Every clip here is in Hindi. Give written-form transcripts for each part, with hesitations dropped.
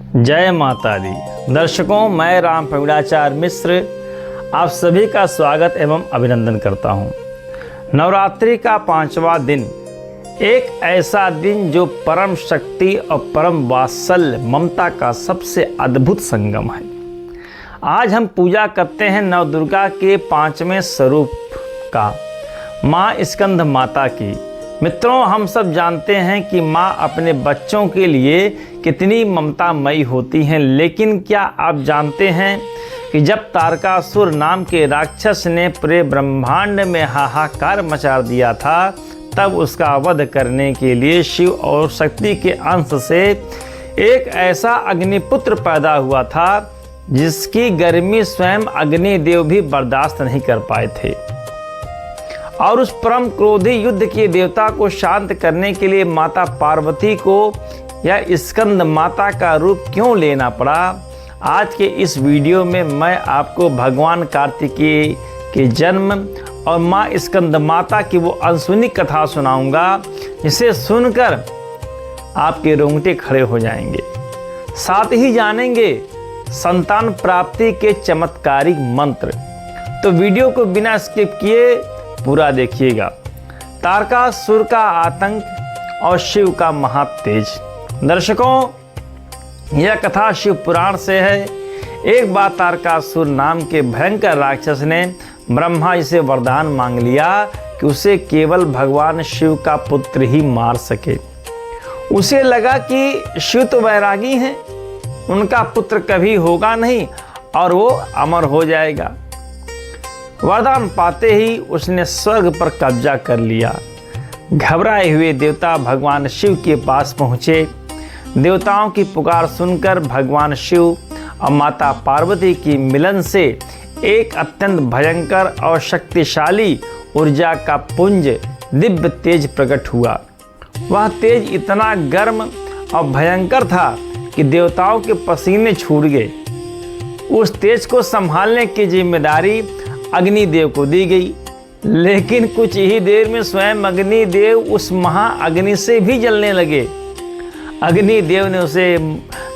जय माता दी। दर्शकों, मैं राम प्रवीणाचार्य मिश्र आप सभी का स्वागत एवं अभिनंदन करता हूँ। नवरात्रि का 5वां दिन एक ऐसा दिन जो परम शक्ति और परम वात्सल्य ममता का सबसे अद्भुत संगम है। आज हम पूजा करते हैं नवदुर्गा के 5वें स्वरूप का, माँ स्कंद माता की। मित्रों, हम सब जानते हैं कि माँ अपने बच्चों के लिए कितनी ममतामयी होती हैं, लेकिन क्या आप जानते हैं कि जब तारकासुर नाम के राक्षस ने पूरे ब्रह्मांड में हाहाकार मचा दिया था, तब उसका वध करने के लिए शिव और शक्ति के अंश से एक ऐसा अग्निपुत्र पैदा हुआ था जिसकी गर्मी स्वयं अग्निदेव भी बर्दाश्त नहीं कर पाए थे। और उस परम क्रोधी युद्ध के देवता को शांत करने के लिए माता पार्वती को यह स्कंद माता का रूप क्यों लेना पड़ा, आज के इस वीडियो में मैं आपको भगवान कार्तिकेय के जन्म और माँ स्कंद माता की वो अनसुनी कथा सुनाऊंगा, जिसे सुनकर आपके रोंगटे खड़े हो जाएंगे। साथ ही जानेंगे संतान प्राप्ति के चमत्कारिक मंत्र। तो वीडियो को बिना स्किप किए पूरा देखिएगा। तारकासुर का आतंक और शिव का महातेज। दर्शकों, यह कथा शिव पुराण से है। एक बार तारकासुर नाम के भयंकर राक्षस ने ब्रह्मा जी से वरदान मांग लिया कि उसे केवल भगवान शिव का पुत्र ही मार सके। उसे लगा कि शिव तो वैरागी हैं, उनका पुत्र कभी होगा नहीं और वो अमर हो जाएगा। वरदान पाते ही उसने स्वर्ग पर कब्जा कर लिया। घबराए हुए देवता भगवान शिव के पास पहुँचे। देवताओं की पुकार सुनकर भगवान शिव और माता पार्वती की मिलन से एक अत्यंत भयंकर और शक्तिशाली ऊर्जा का पुंज दिव्य तेज प्रकट हुआ। वह तेज इतना गर्म और भयंकर था कि देवताओं के पसीने छूट गए। उस तेज को संभालने की जिम्मेदारी अग्निदेव को दी गई, लेकिन कुछ ही देर में स्वयं अग्निदेव उस महाअग्नि से भी जलने लगे। अग्निदेव ने उसे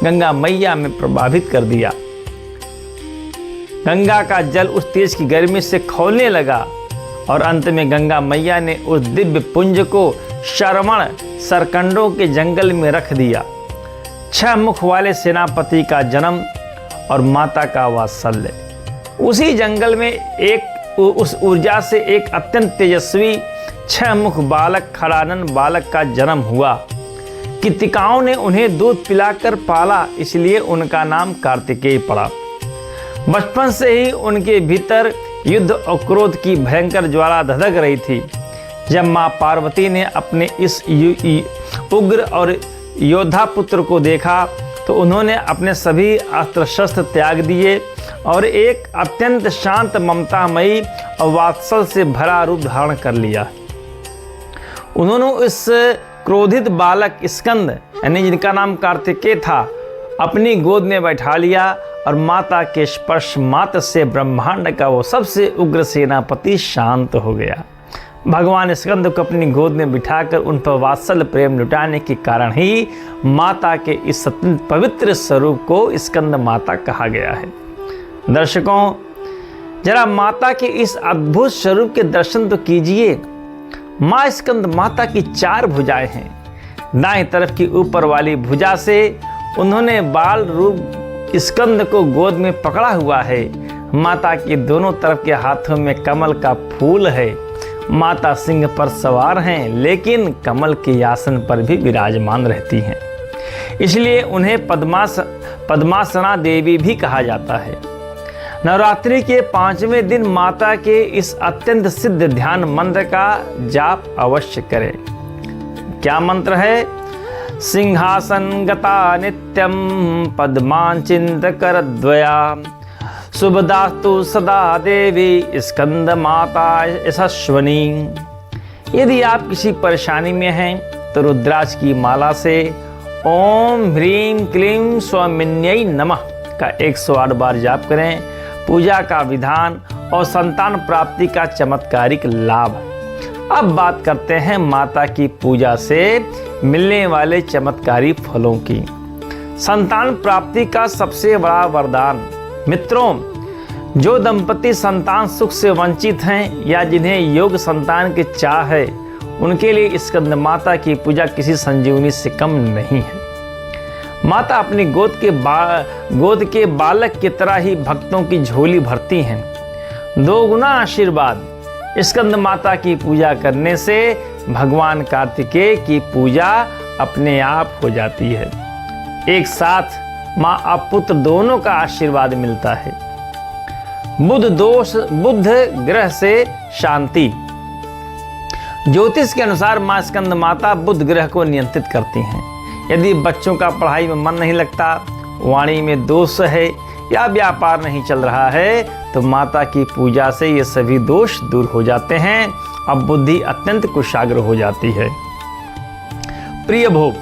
गंगा मैया में प्रभावित कर दिया। गंगा का जल उस तेज की गर्मी से खौलने लगा और अंत में गंगा मैया ने उस दिव्य पुंज को श्रवण सरकंडों के जंगल में रख दिया। 6 मुख वाले सेनापति का जन्म और माता का वात्सल्य। उसी जंगल में उस ऊर्जा से एक अत्यंत तेजस्वी 6 मुख बालक खड़ानन बालक का जन्म हुआ। कृतिकाओं ने उन्हें दूध पिलाकर पाला, इसलिए उनका नाम कार्तिकेय पड़ा। बचपन से ही उनके भीतर युद्ध और क्रोध की भयंकर ज्वाला धधक रही थी। जब माँ पार्वती ने अपने इस उग्र और योद्धा पुत्र को देखा तो उन्होंने अपने सभी अस्त्र शस्त्र त्याग दिए और एक अत्यंत शांत ममतामयी और वात्सल से भरा रूप धारण कर लिया। उन्होंने इस क्रोधित बालक स्कंद, यानी जिनका नाम कार्तिकेय था, अपनी गोद में बैठा लिया और माता के स्पर्श मात्र से ब्रह्मांड का वो सबसे उग्र सेनापति शांत हो गया। भगवान स्कंद को अपनी गोद में बिठाकर उन पर वात्सल्य प्रेम लुटाने के कारण ही माता के इस अत्यंत पवित्र स्वरूप को स्कंद माता कहा गया है। दर्शकों, जरा माता के इस अद्भुत स्वरूप के दर्शन तो कीजिए। माँ स्कंद माता की 4 भुजाएं हैं। दाएं तरफ की ऊपर वाली भुजा से उन्होंने बाल रूप स्कंद को गोद में पकड़ा हुआ है। माता के दोनों तरफ के हाथों में कमल का फूल है। माता सिंह पर सवार हैं, लेकिन कमल के आसन पर भी विराजमान रहती हैं, इसलिए उन्हें पद्मासना देवी भी कहा जाता है। नवरात्रि के 5वें दिन माता के इस अत्यंत सिद्ध ध्यान मंत्र का जाप अवश्य करें। क्या मंत्र है? सिंहासन गता नित्यम पद्मांचिंत करद्वया शुभदास्तु सदा देवी स्कंद माता यशस्वनी। यदि आप किसी परेशानी में हैं तो रुद्राक्ष की माला से ओम ह्रीं क्लीं स्वामिन्यै नमः का 108 बार जाप करें। पूजा का विधान और संतान प्राप्ति का चमत्कारिक लाभ। अब बात करते हैं माता की पूजा से मिलने वाले चमत्कारी फलों की। संतान प्राप्ति का सबसे बड़ा वरदान। मित्रों, जो दंपति संतान सुख से वंचित हैं या जिन्हें योग संतान की चाह है, उनके लिए स्कंद माता की पूजा किसी संजीवनी से कम नहीं है। माता अपनी गोद के बालक की तरह ही भक्तों की झोली भरती हैं। दोगुना आशीर्वाद। स्कंद माता की पूजा करने से भगवान कार्तिकेय की पूजा अपने आप हो जाती है। एक साथ माँ और पुत्र दोनों का आशीर्वाद मिलता है। बुध ग्रह से शांति। ज्योतिष के अनुसार माँ स्कंद माता बुध ग्रह को नियंत्रित करती हैं। यदि बच्चों का पढ़ाई में मन नहीं लगता, वाणी में दोष है या व्यापार नहीं चल रहा है, तो माता की पूजा से ये सभी दोष दूर हो जाते हैं। अब बुद्धि अत्यंत कुशाग्र हो जाती है। प्रिय भोग।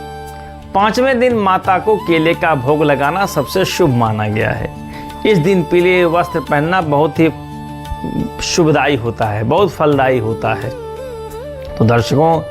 5वें दिन माता को केले का भोग लगाना सबसे शुभ माना गया है। इस दिन पीले वस्त्र पहनना बहुत ही शुभदायी होता है, बहुत फलदायी होता है। तो दर्शकों,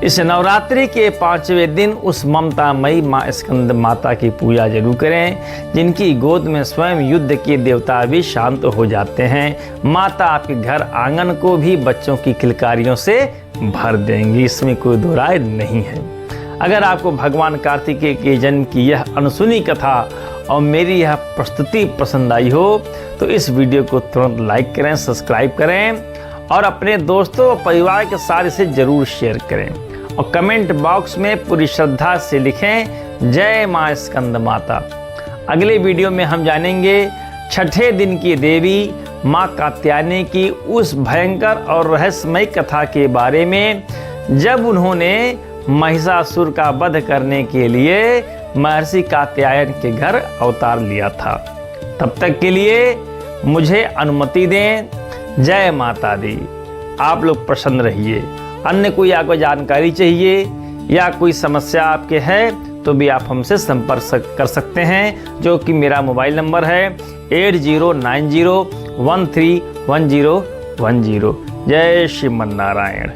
इस नवरात्रि के 5वें दिन उस ममतामयी माँ स्कंद माता की पूजा जरूर करें, जिनकी गोद में स्वयं युद्ध के देवता भी शांत हो जाते हैं। माता आपके घर आंगन को भी बच्चों की किलकारियों से भर देंगी, इसमें कोई दो राय नहीं है। अगर आपको भगवान कार्तिकेय के जन्म की यह अनसुनी कथा और मेरी यह प्रस्तुति पसंद आई हो, तो इस वीडियो को तुरंत लाइक करें, सब्सक्राइब करें और अपने दोस्तों और परिवार के साथ इसे जरूर शेयर करें। और कमेंट बॉक्स में पूरी श्रद्धा से लिखें, जय माँ स्कंद माता। अगले वीडियो में हम जानेंगे 6ठे दिन की देवी माँ कात्यायनी की उस भयंकर और रहस्यमय कथा के बारे में, जब उन्होंने महिषासुर का वध करने के लिए महर्षि कात्यायन के घर अवतार लिया था। तब तक के लिए मुझे अनुमति दें। जय माता दी। आप लोग प्रसन्न रहिए। अन्य कोई आपको जानकारी चाहिए या कोई समस्या आपके है तो भी आप हमसे संपर्क कर सकते हैं, जो कि मेरा मोबाइल नंबर है 8090131010। जय श्रीमन नारायण।